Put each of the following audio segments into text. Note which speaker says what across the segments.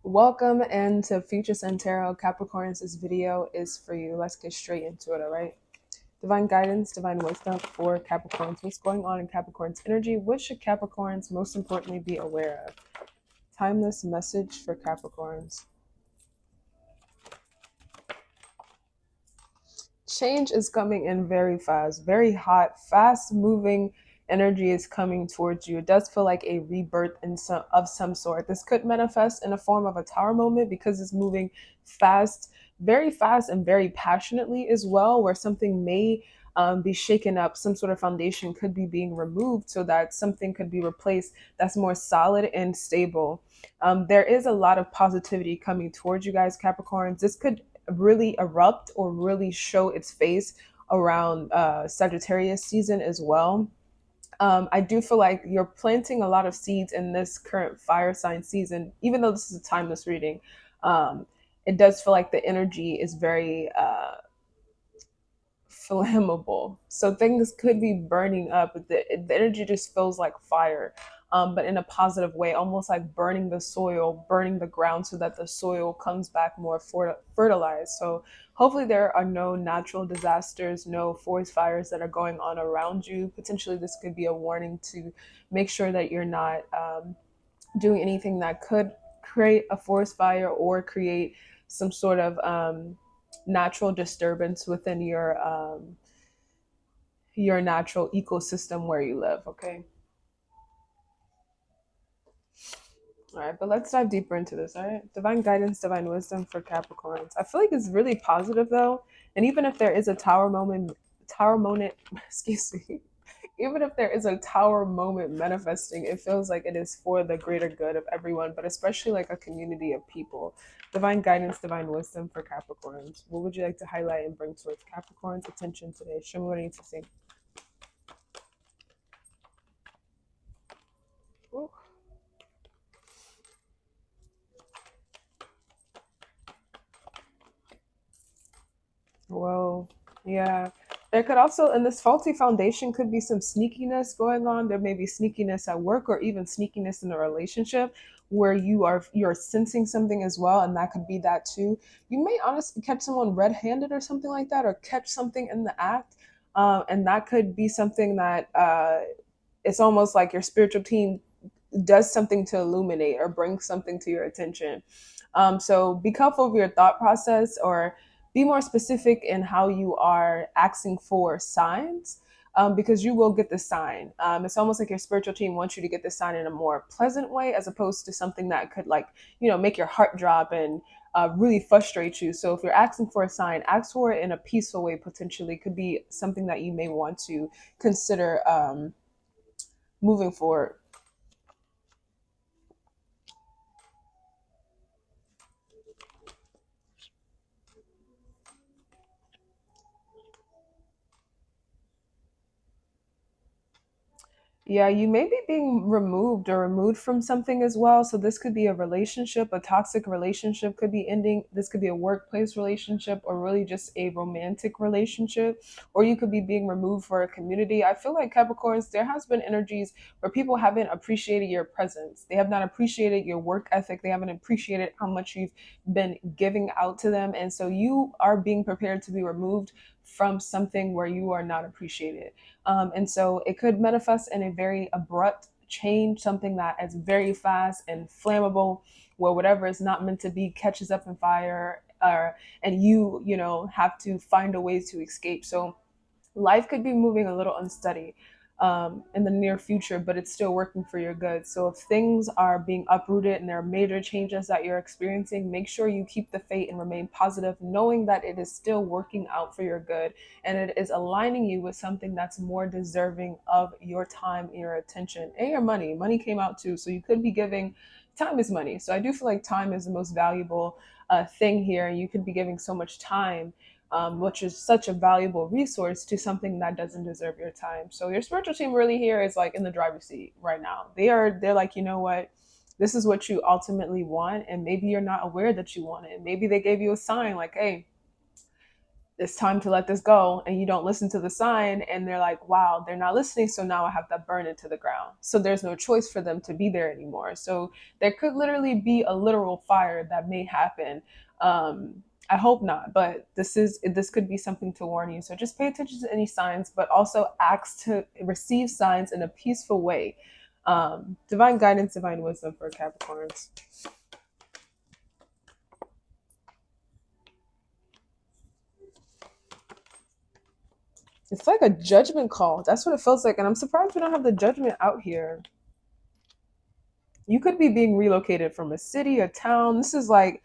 Speaker 1: Welcome into Future Suntarot Capricorns. This video is for you. Let's get straight into it, all right? Divine guidance, divine wisdom for Capricorns. What's going on in Capricorn's energy? What should Capricorns most importantly be aware of? Timeless message for Capricorns. Change is coming in very fast, very hot, fast moving energy is coming towards you. It does feel like a rebirth of some sort. This could manifest in a form of a tower moment because it's moving fast, and very passionately as well, where something may be shaken up, some sort of foundation could be being removed so that something could be replaced that's more solid and stable. There is a lot of positivity coming towards you guys, Capricorns. This could really erupt or really show its face around Sagittarius season as well. I do feel like you're planting a lot of seeds in this current fire sign season, even though this is a timeless reading. Um, it does feel like the energy is very flammable. So things could be burning up. The energy just feels like fire, but in a positive way, almost like burning the soil, burning the ground so that the soil comes back more fertilized. So hopefully there are no natural disasters, no forest fires that are going on around you. Potentially this could be a warning to make sure that you're not doing anything that could create a forest fire or create some sort of natural disturbance within your natural ecosystem where you live. Okay. All right, but let's dive deeper into this. All right, divine guidance, divine wisdom for Capricorns. I feel like it's really positive though, and even if there is a tower moment, excuse me, even if there is a tower moment manifesting, it feels like it is for the greater good of everyone, but especially like a community of people. Divine guidance, divine wisdom for Capricorns. What would you like to highlight and bring towards Capricorn's attention today? Show me what I need to see. Ooh. Whoa. Yeah. There could also, in this faulty foundation, could be some sneakiness going on. There may be sneakiness at work or even sneakiness in a relationship where you're sensing something as well, and that could be that too. You may honestly catch someone red-handed or something like that, or catch something in the act, and that could be something that it's almost like your spiritual team does something to illuminate or bring something to your attention. So be careful of your thought process, or be more specific in how you are asking for signs, because you will get the sign. It's almost like your spiritual team wants you to get the sign in a more pleasant way, as opposed to something that could, like, make your heart drop and really frustrate you. So if you're asking for a sign, ask for it in a peaceful way. Potentially could be something that you may want to consider moving forward. Yeah, you may be being removed from something as well. So this could be a relationship, a toxic relationship could be ending. This could be a workplace relationship, or really just a romantic relationship, or you could be being removed for a community. I feel like Capricorns, there has been energies where people haven't appreciated your presence. They have not appreciated your work ethic. They haven't appreciated how much you've been giving out to them. And so you are being prepared to be removed from something where you are not appreciated. And so it could manifest in a very abrupt change, something that is very fast and flammable, where whatever is not meant to be catches up in fire, and you have to find a way to escape. So life could be moving a little unsteady in the near future, but it's still working for your good. So if things are being uprooted and there are major changes that you're experiencing, make sure you keep the faith and remain positive, knowing that it is still working out for your good, and it is aligning you with something that's more deserving of your time, your attention, and your money. Money came out too, so you could be giving. Time is money, so I do feel like time is the most valuable thing here. You could be giving so much time, which is such a valuable resource, to something that doesn't deserve your time. So your spiritual team really here is like in the driver's seat right now. They're like, you know what? This is what you ultimately want, and maybe you're not aware that you want it. Maybe they gave you a sign like, hey, it's time to let this go, and you don't listen to the sign, and they're like, wow, they're not listening, so now I have to burn it to the ground, so there's no choice for them to be there anymore. So there could literally be a literal fire that may happen. I hope not, but this could be something to warn you. So just pay attention to any signs, but also ask to receive signs in a peaceful way. Divine guidance, divine wisdom for Capricorns. It's like a judgment call. That's what it feels like. And I'm surprised we don't have the judgment out here. You could be being relocated from a city, a town. This is like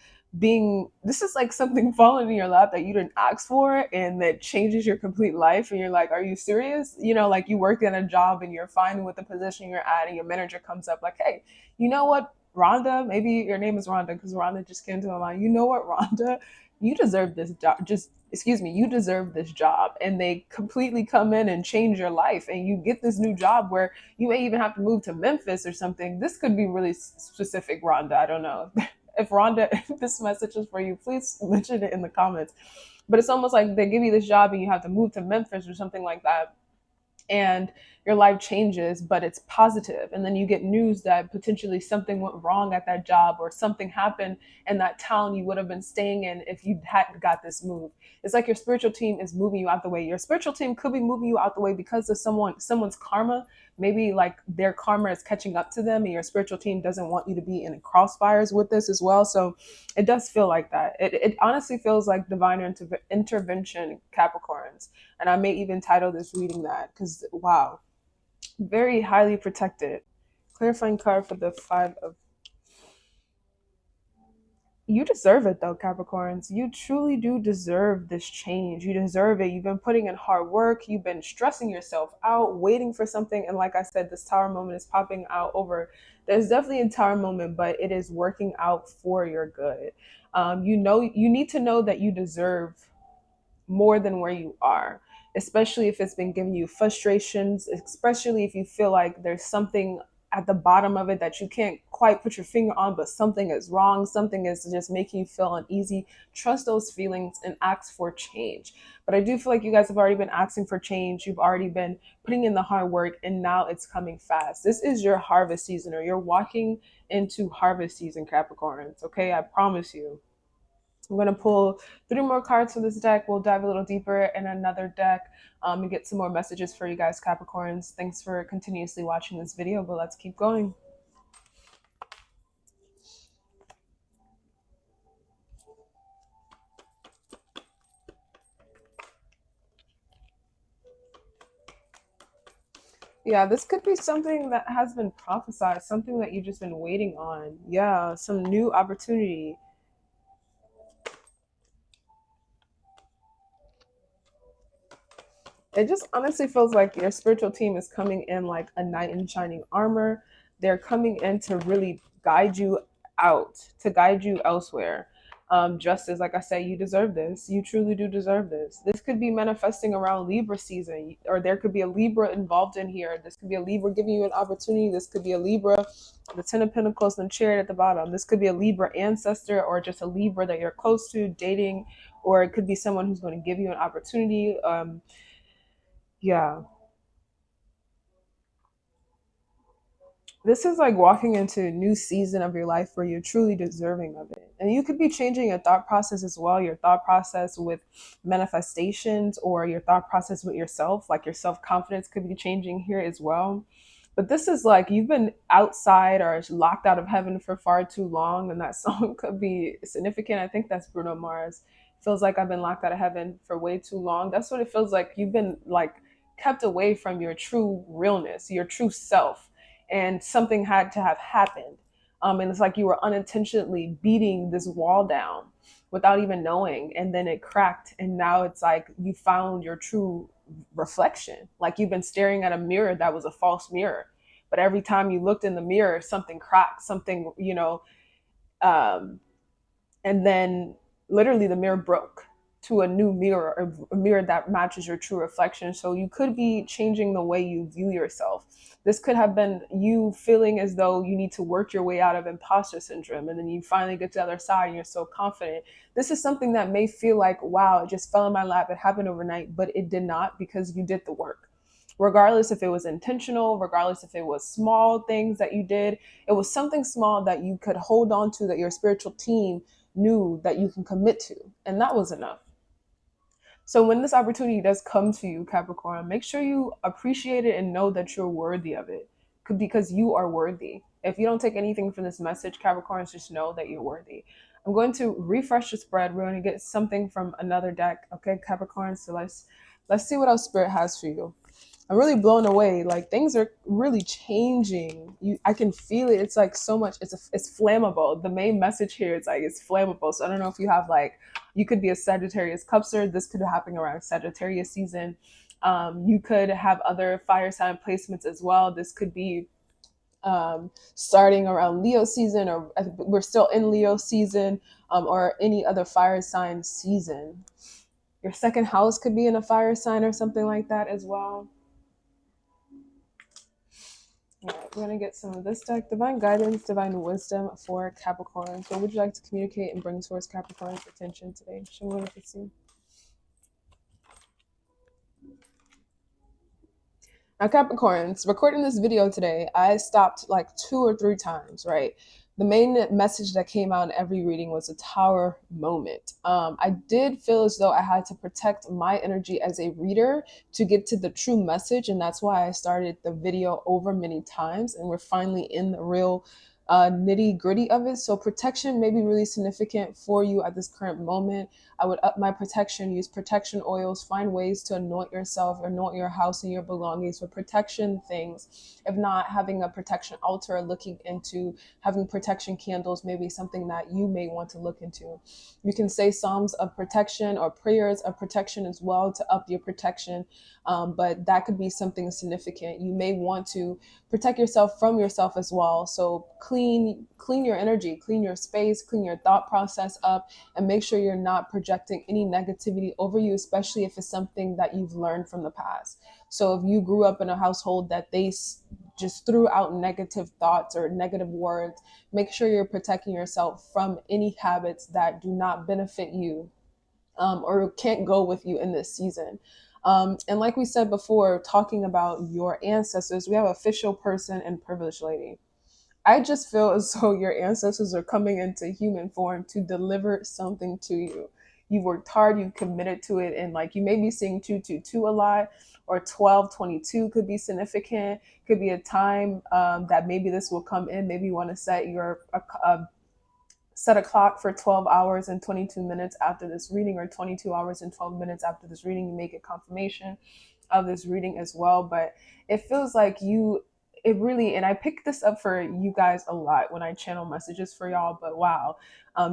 Speaker 1: something falling in your lap that you didn't ask for and that changes your complete life. And you're like, are you serious? You know, like you work in a job and you're fine with the position you're at, and your manager comes up like, hey, you know what, Rhonda, maybe your name is Rhonda because Rhonda just came to my mind. You know what, Rhonda, you deserve this job. Just excuse me, you deserve this job. And they completely come in and change your life. And you get this new job where you may even have to move to Memphis or something. This could be really specific, Rhonda. I don't know. If Rhonda, if this message is for you, please mention it in the comments. But it's almost like they give you this job and you have to move to Memphis or something like that, and your life changes, but it's positive. And then you get news that potentially something went wrong at that job, or something happened in that town you would have been staying in if you hadn't got this move. It's like your spiritual team is moving you out the way. Your spiritual team could be moving you out the way because of someone's karma. Maybe like their karma is catching up to them, and your spiritual team doesn't want you to be in crossfires with this as well. So it does feel like that. It honestly feels like divine intervention, Capricorns. And I may even title this reading that, because wow, very highly protected. Clarifying card for the Five of. You deserve it though, Capricorns. You truly do deserve this change. You deserve it. You've been putting in hard work. You've been stressing yourself out, waiting for something. And like I said, this tower moment is popping out over. There's definitely a tower moment, but it is working out for your good. You know, you need to know that you deserve more than where you are, especially if it's been giving you frustrations, especially if you feel like there's something at the bottom of it that you can't quite put your finger on, but something is wrong, something is just making you feel uneasy. Trust those feelings and ask for change. But I do feel like you guys have already been asking for change. You've already been putting in the hard work, and now it's coming fast. This is your harvest season, or you're walking into harvest season, Capricorns. Okay, I promise you. I'm going to pull three more cards from this deck. We'll dive a little deeper in another deck, and get some more messages for you guys, Capricorns. Thanks for continuously watching this video, but let's keep going. Yeah, this could be something that has been prophesied, something that you've just been waiting on. Yeah, some new opportunity. It just honestly feels like your spiritual team is coming in like a knight in shining armor. They're coming in to really guide you out, to guide you elsewhere. Just as, like I said, you deserve this. You truly do deserve this. This could be manifesting around Libra season, or there could be a Libra involved in here. This could be a Libra giving you an opportunity. This could be a Libra, the Ten of Pentacles and the Chariot at the bottom. This could be a Libra ancestor, or just a Libra that you're close to, dating, or it could be someone who's going to give you an opportunity. Yeah, this is like walking into a new season of your life where you're truly deserving of it. And you could be changing your thought process as well, your thought process with manifestations, or your thought process with yourself. Like your self confidence could be changing here as well. But this is like you've been outside or locked out of heaven for far too long. And that song could be significant. I think that's Bruno Mars. Feels like I've been locked out of heaven for way too long. That's what it feels like. You've been like kept away from your true realness, your true self, and something had to have happened. And it's like you were unintentionally beating this wall down without even knowing, and then it cracked, and now it's like you found your true reflection. Like you've been staring at a mirror that was a false mirror, but every time you looked in the mirror, something cracked, something, um, and then literally the mirror broke. to a new mirror, or a mirror that matches your true reflection. So you could be changing the way you view yourself. This could have been you feeling as though you need to work your way out of imposter syndrome, and then you finally get to the other side and you're so confident. This is something that may feel like, wow, it just fell in my lap, it happened overnight, but it did not, because you did the work. Regardless if it was intentional, regardless if it was small things that you did, it was something small that you could hold on to, that your spiritual team knew that you can commit to, and that was enough. So when this opportunity does come to you, Capricorn, make sure you appreciate it and know that you're worthy of it, because you are worthy. If you don't take anything from this message, Capricorns, just know that you're worthy. I'm going to refresh the spread. We're going to get something from another deck, okay, Capricorn. So let's see what else Spirit has for you. I'm really blown away. Like, things are really changing. I can feel it. It's like so much. It's flammable. The main message here is like it's flammable. So I don't know if you have like, you could be a Sagittarius Cupster. This could happen around Sagittarius season. You could have other fire sign placements as well. This could be starting around Leo season, or we're still in Leo season, or any other fire sign season. Your second house could be in a fire sign or something like that as well. All right, we're going to get some of this deck. Divine guidance, divine wisdom for Capricorn. So, what would you like to communicate and bring towards Capricorn's attention today? Show me what you see. Now, Capricorns, recording this video today, I stopped like 2 or 3 times, right? The main message that came out in every reading was a tower moment. I did feel as though I had to protect my energy as a reader to get to the true message. And that's why I started the video over many times. And we're finally in the real nitty gritty of it. So protection may be really significant for you at this current moment. I would up my protection, use protection oils, find ways to anoint yourself, anoint your house and your belongings with protection things. If not, having a protection altar, looking into having protection candles, maybe something that you may want to look into. You can say psalms of protection or prayers of protection as well to up your protection, but that could be something significant. You may want to protect yourself from yourself as well. So clean your energy, clean your space, clean your thought process up, and make sure you're not projecting any negativity over you, especially if it's something that you've learned from the past. So if you grew up in a household that they just threw out negative thoughts or negative words, make sure you're protecting yourself from any habits that do not benefit you, or can't go with you in this season. And like we said before, talking about your ancestors, we have official person and privileged lady. I just feel as though your ancestors are coming into human form to deliver something to you. You've worked hard, you've committed to it, and like you may be seeing 222 a lot, or 1222 could be significant. Could be a time that maybe this will come in. Maybe you want to set set a clock for 12 hours and 22 minutes after this reading, or 22 hours and 12 minutes after this reading. You make a confirmation of this reading as well. But it feels like it really, and I pick this up for you guys a lot when I channel messages for y'all, but wow,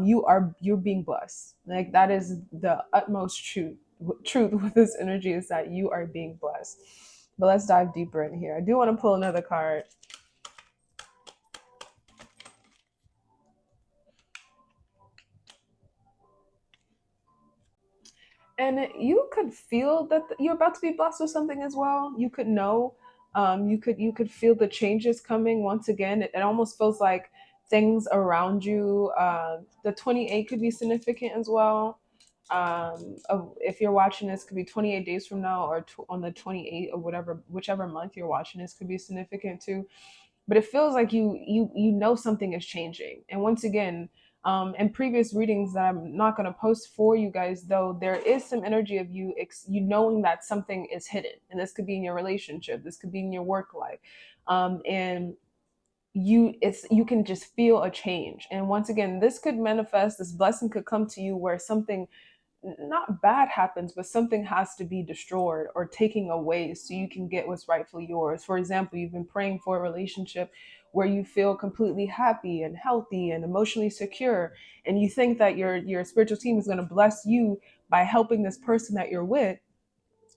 Speaker 1: you're being blessed. Like, that is the utmost truth with this energy, is that you are being blessed. But let's dive deeper in here. I do want to pull another card. And you could feel that you're about to be blessed with something as well. You could know, you could feel the changes coming. Once again, it almost feels like things around you. The 28 could be significant as well. If you're watching this, could be 28 days from now, or on the 28th, or whichever month you're watching this, could be significant too. But it feels like you know something is changing. And once again, in previous readings that I'm not going to post for you guys, though, there is some energy of you knowing that something is hidden, and this could be in your relationship, this could be in your work life, and you can just feel a change. And once again, this could manifest, this blessing could come to you where something not bad happens, but something has to be destroyed or taken away so you can get what's rightfully yours. For example, you've been praying for a relationship where you feel completely happy and healthy and emotionally secure, and you think that your spiritual team is going to bless you by helping this person that you're with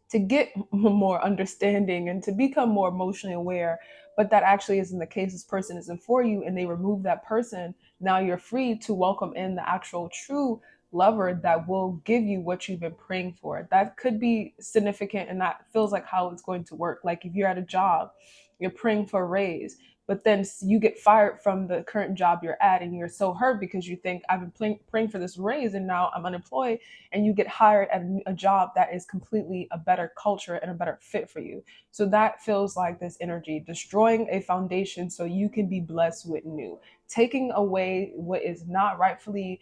Speaker 1: to get more understanding and to become more emotionally aware. But that actually isn't the case. This person isn't for you, and they remove that person. Now you're free to welcome in the actual true lover that will give you what you've been praying for. That could be significant, and that feels like how it's going to work. Like if you're at a job, you're praying for a raise, but then you get fired from the current job you're at, and you're so hurt because you think, I've been praying for this raise and now I'm unemployed, and you get hired at a job that is completely a better culture and a better fit for you. So that feels like this energy destroying a foundation so you can be blessed with new, taking away what is not rightfully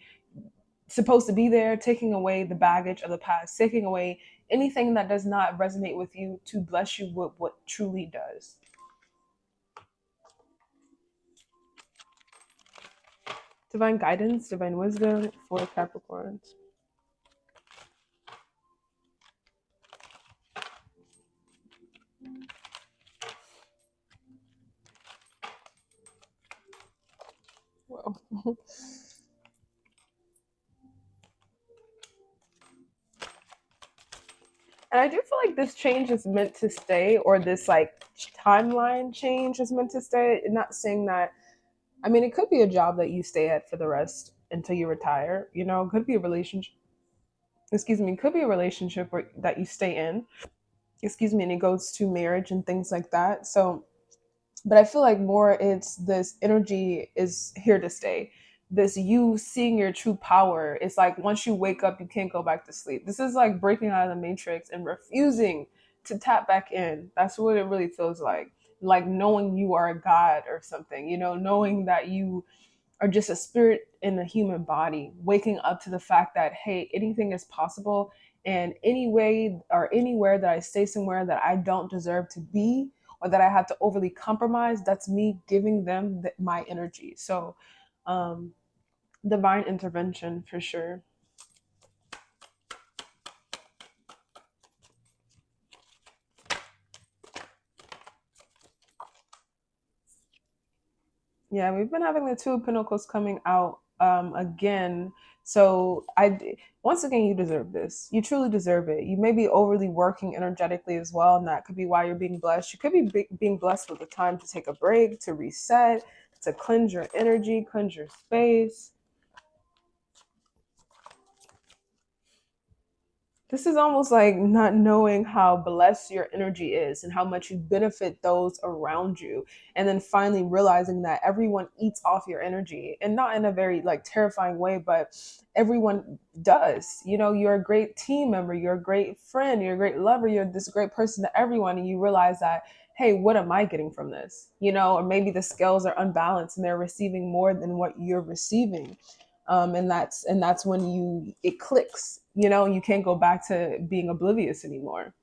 Speaker 1: supposed to be there, taking away the baggage of the past, taking away anything that does not resonate with you to bless you with what truly does. Divine guidance, divine wisdom for Capricorns. Well, and I do feel like this change is meant to stay, or this like timeline change is meant to stay. Not saying that, I mean, it could be a job that you stay at for the rest until you retire. You know, it could be a relationship. Excuse me, it could be a relationship that you stay in. Excuse me, and it goes to marriage and things like that. So, but I feel like more it's this energy is here to stay. This you seeing your true power. It's like once you wake up, you can't go back to sleep. This is like breaking out of the matrix and refusing to tap back in. That's what it really feels like. Like knowing you are a god or something, you know, knowing that you are just a spirit in a human body, waking up to the fact that, hey, anything is possible. And any way or anywhere that I stay somewhere that I don't deserve to be, or that I have to overly compromise, that's me giving them my energy. So, um, divine intervention for sure. Yeah, we've been having the Two of Pentacles coming out again. So once again, you deserve this. You truly deserve it. You may be overly working energetically as well, and that could be why you're being blessed. You could be being blessed with the time to take a break, to reset, to cleanse your energy, cleanse your space. This is almost like not knowing how blessed your energy is and how much you benefit those around you. And then finally realizing that everyone eats off your energy, and not in a very like terrifying way, but everyone does. You know, you're a great team member, you're a great friend, you're a great lover, you're this great person to everyone. And you realize that, hey, what am I getting from this? You know, or maybe the scales are unbalanced and they're receiving more than what you're receiving. And that's when you it clicks, you know, you can't go back to being oblivious anymore.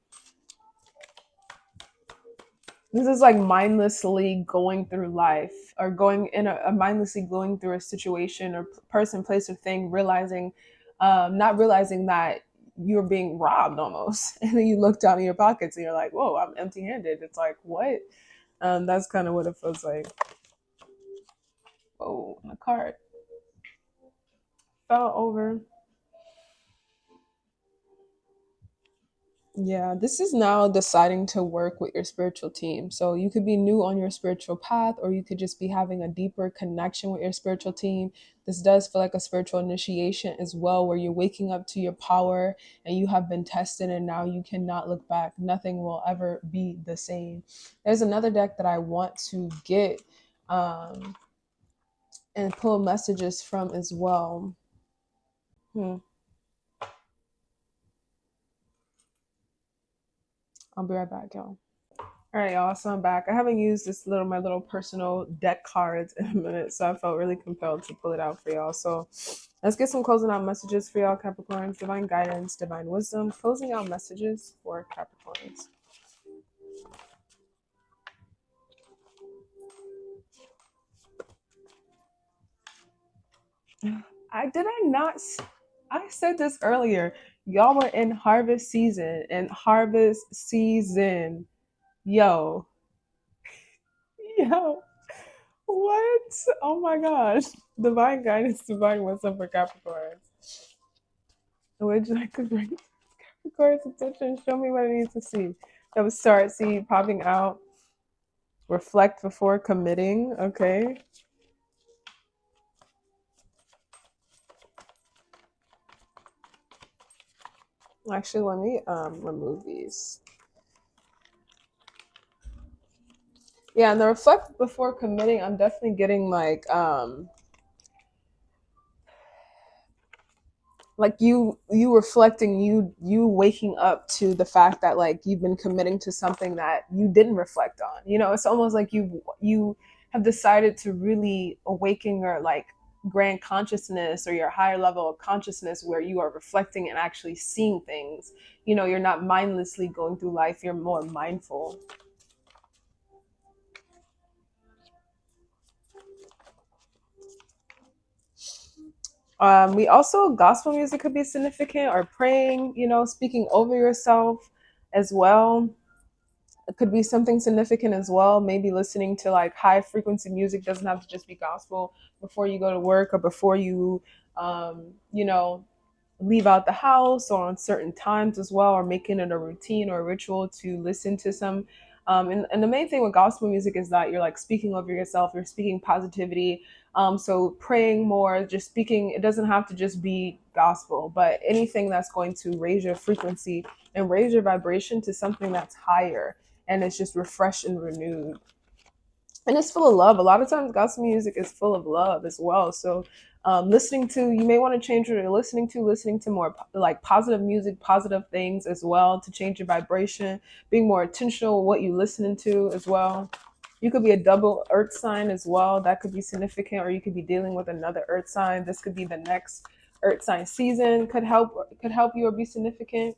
Speaker 1: This is like mindlessly going through life, or going in a mindlessly going through a situation or person, place, or thing, realizing not realizing that you're being robbed almost. And then you look down in your pockets and you're like, whoa, I'm empty handed. It's like, what? That's kind of what it feels like. Oh, my card fell over. Yeah, this is now deciding to work with your spiritual team. So you could be new on your spiritual path, or you could just be having a deeper connection with your spiritual team. This does feel like a spiritual initiation as well, where you're waking up to your power and you have been tested, and now you cannot look back. Nothing will ever be the same. There's another deck that I want to get um, and pull messages from as well. Hmm. I'll be right back, y'all. All right, y'all. So I'm back. I haven't used my little personal deck cards in a minute, so I felt really compelled to pull it out for y'all. So let's get some closing out messages for y'all, Capricorns. Divine guidance, divine wisdom. Closing out messages for Capricorns. I not. I said this earlier. Y'all were in harvest season, and harvest season. Yo, yo. What? Oh my gosh. Divine guidance, divine wisdom for Capricorns. Would you like to bring Capricorn's attention? Show me what it needs to see. That was start, see, popping out. Reflect before committing. Okay. Actually, let me remove these. Yeah, and the reflect before committing, I'm definitely getting like you reflecting, you waking up to the fact that like you've been committing to something that you didn't reflect on. You know, it's almost like you have decided to really awaken your like grand consciousness or your higher level of consciousness where you are reflecting and actually seeing things. You know, you're not mindlessly going through life, you're more mindful. We also, gospel music could be significant, or praying, you know, speaking over yourself as well. It could be something significant as well. Maybe listening to like high frequency music, doesn't have to just be gospel, before you go to work or before you, you know, leave out the house, or on certain times as well, or making it a routine or a ritual to listen to some. And the main thing with gospel music is that you're like speaking over yourself, you're speaking positivity. So praying more, just speaking, it doesn't have to just be gospel, but anything that's going to raise your frequency and raise your vibration to something that's higher, and it's just refreshed and renewed, and it's full of love. A lot of times gospel music is full of love as well. So listening to, you may want to change what you're listening to more like positive music, positive things as well, to change your vibration, being more intentional with what you're listening to as well. You could be a double earth sign as well, that could be significant, or you could be dealing with another earth sign. This could be the next earth sign season, could help you or be significant.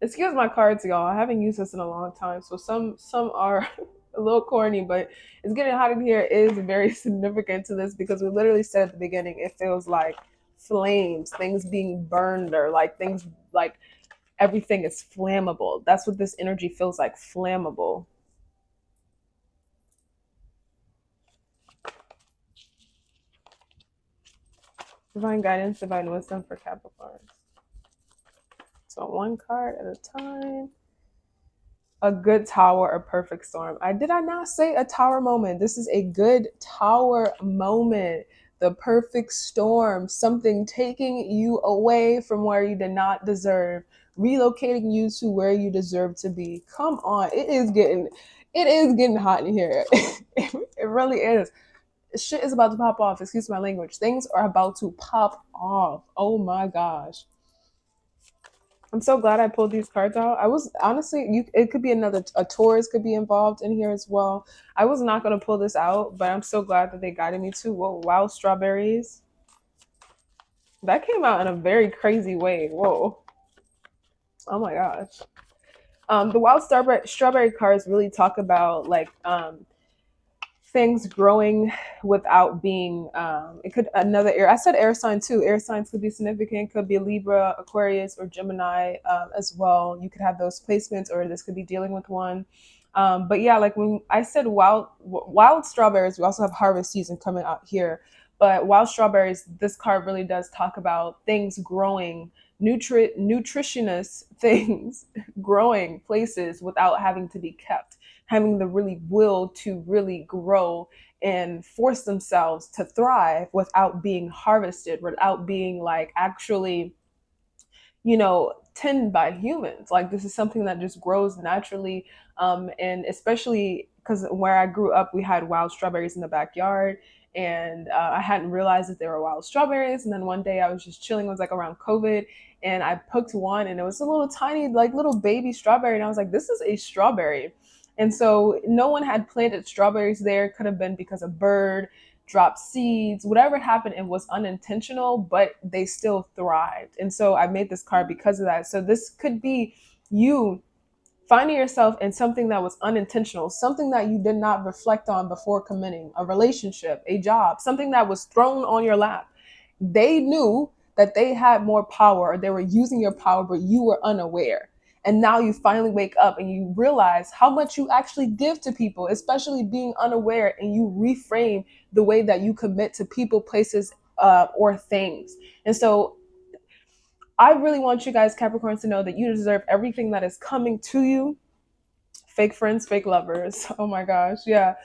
Speaker 1: Excuse my cards, y'all. I haven't used this in a long time, so some are a little corny, but it's getting hot in here is very significant to this, because we literally said at the beginning it feels like flames, things being burned, or like things like everything is flammable. That's what this energy feels like, flammable. Divine guidance, divine wisdom for Capricorn. So one card at a time. A good tower, a perfect storm. I not say a tower moment? This is a good tower moment. The perfect storm, something taking you away from where you did not deserve, relocating you to where you deserve to be. Come on, it is getting hot in here. It really is. Shit is about to pop off. Excuse my language. Things are about to pop off. Oh my gosh. I'm so glad I pulled these cards out. I was honestly, it could be another, a Taurus could be involved in here as well. I was not going to pull this out, but I'm so glad that they guided me to. Whoa, wild strawberries. That came out in a very crazy way. Whoa. Oh my gosh. The wild strawberry cards really talk about like things growing without being it could another air, I said air sign too. Air signs could be significant, could be Libra, Aquarius, or Gemini as well. You could have those placements, or this could be dealing with one. But yeah, like when I said wild strawberries, we also have harvest season coming out here. But wild strawberries, this card really does talk about things growing, nutritious things growing places without having to be kept, having the really will to really grow and force themselves to thrive without being harvested, without being like actually, tended by humans. Like this is something that just grows naturally. And especially because where I grew up, we had wild strawberries in the backyard. And I hadn't realized that they were wild strawberries. And then one day I was just chilling, it was like around COVID. And I picked one, and it was a little tiny, like little baby strawberry. And I was like, this is a strawberry. And so no one had planted strawberries there. Could have been because a bird dropped seeds, whatever happened, it was unintentional, but they still thrived. And so I made this card because of that. So this could be you finding yourself in something that was unintentional, something that you did not reflect on before committing, a relationship, a job, something that was thrown on your lap. They knew that they had more power, or they were using your power, but you were unaware. And now you finally wake up and you realize how much you actually give to people, especially being unaware, and you reframe the way that you commit to people, places, or things. And so I really want you guys, Capricorns, to know that you deserve everything that is coming to you. Fake friends, fake lovers. Oh my gosh. Yeah.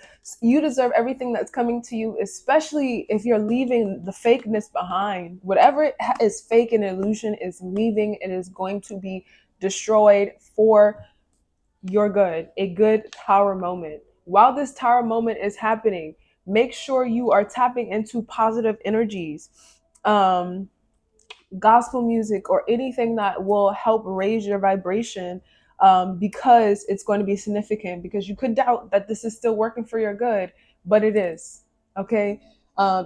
Speaker 1: You deserve everything that's coming to you, especially if you're leaving the fakeness behind. Whatever is fake and illusion is leaving. It is going to be destroyed for your good, a good tower moment. While this tower moment is happening, make sure you are tapping into positive energies. Um, Gospel music or anything that will help raise your vibration, because it's going to be significant, because you could doubt that this is still working for your good, but it is. Okay.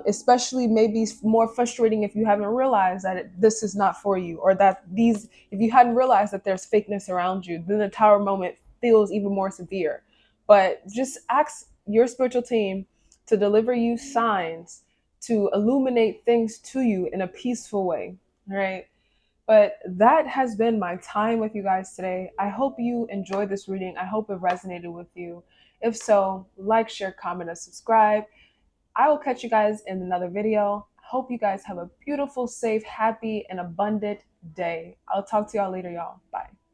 Speaker 1: Especially maybe more frustrating if you haven't realized that this is not for you, or that these, if you hadn't realized that there's fakeness around you, then the tower moment feels even more severe. But just ask your spiritual team to deliver you signs, to illuminate things to you in a peaceful way. Right. But that has been my time with you guys today. I hope you enjoyed this reading. I hope it resonated with you. If so, like, share, comment, and subscribe. I will catch you guys in another video. Hope you guys have a beautiful, safe, happy, and abundant day. I'll talk to y'all later, y'all. Bye.